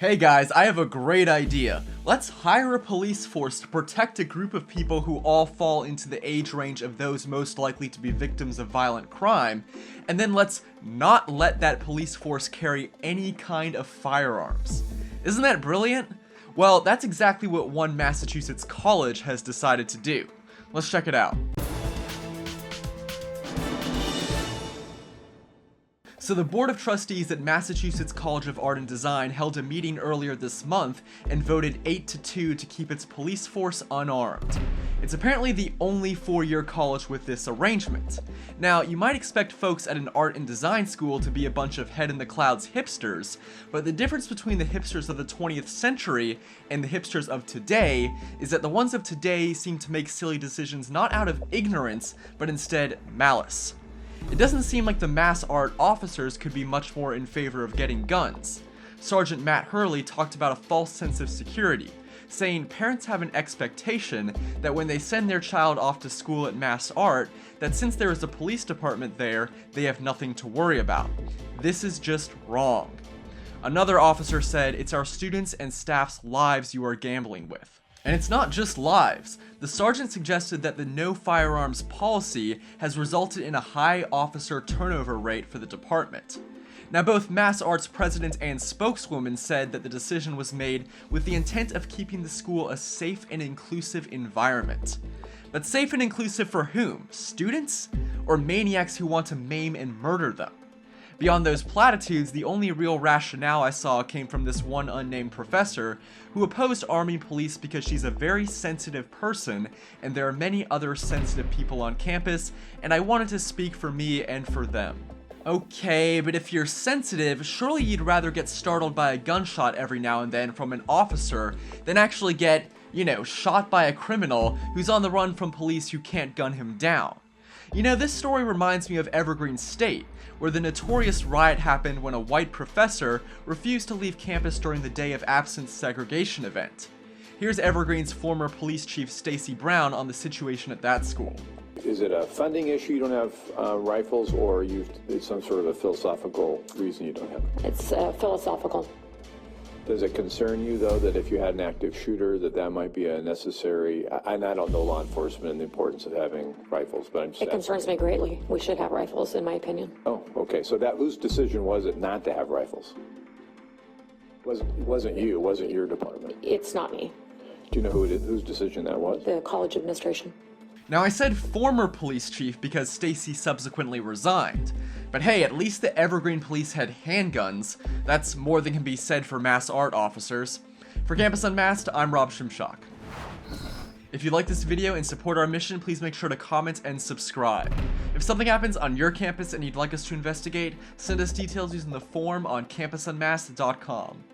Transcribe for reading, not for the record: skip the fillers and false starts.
Hey guys, I have a great idea. Let's hire a police force to protect a group of people who all fall into the age range of those most likely to be victims of violent crime, and then let's not let that police force carry any kind of firearms. Isn't that brilliant? Well, that's exactly what one Massachusetts college has decided to do. Let's check it out. So the Board of Trustees at Massachusetts College of Art and Design held a meeting earlier this month and voted 8-2 to keep its police force unarmed. It's apparently the only four-year college with this arrangement. Now, you might expect folks at an art and design school to be a bunch of head-in-the-clouds hipsters, but the difference between the hipsters of the 20th century and the hipsters of today is that the ones of today seem to make silly decisions not out of ignorance, but instead malice. It doesn't seem like the mass art officers could be much more in favor of getting guns. Sergeant Matt Hurley talked about a false sense of security, saying parents have an expectation that when they send their child off to school at mass art, that since there is a police department there, they have nothing to worry about. This is just wrong. Another officer said, "It's our students and staff's lives you are gambling with." And it's not just lives. The sergeant suggested that the no firearms policy has resulted in a high officer turnover rate for the department. Now, both Mass Art's president and spokeswoman said that the decision was made with the intent of keeping the school a safe and inclusive environment. But safe and inclusive for whom? Students? Or maniacs who want to maim and murder them? Beyond those platitudes, the only real rationale I saw came from this one unnamed professor who opposed arming police because she's a very sensitive person and there are many other sensitive people on campus, and I wanted to speak for me and for them. Okay, but if you're sensitive, surely you'd rather get startled by a gunshot every now and then from an officer than actually get, shot by a criminal who's on the run from police who can't gun him down. This story reminds me of Evergreen State, where the notorious riot happened when a white professor refused to leave campus during the Day of Absence segregation event. Here's Evergreen's former police chief Stacy Brown on the situation at that school. Is it a funding issue you don't have rifles, or it's some sort of a philosophical reason you don't have them? It's philosophical. Does it concern you, though, that if you had an active shooter, that might be a necessary, and I don't know law enforcement and the importance of having rifles, but I'm just It concerns me greatly. We should have rifles, in my opinion. Oh, okay. So whose decision was it not to have rifles? It wasn't you. It wasn't your department. It's not me. Do you know whose decision that was? The college administration. Now, I said former police chief because Stacy subsequently resigned. But hey, at least the Evergreen police had handguns. That's more than can be said for mass art officers. For Campus Unmasked, I'm Rob Shimshock. If you like this video and support our mission, please make sure to comment and subscribe. If something happens on your campus and you'd like us to investigate, send us details using the form on campusunmasked.com.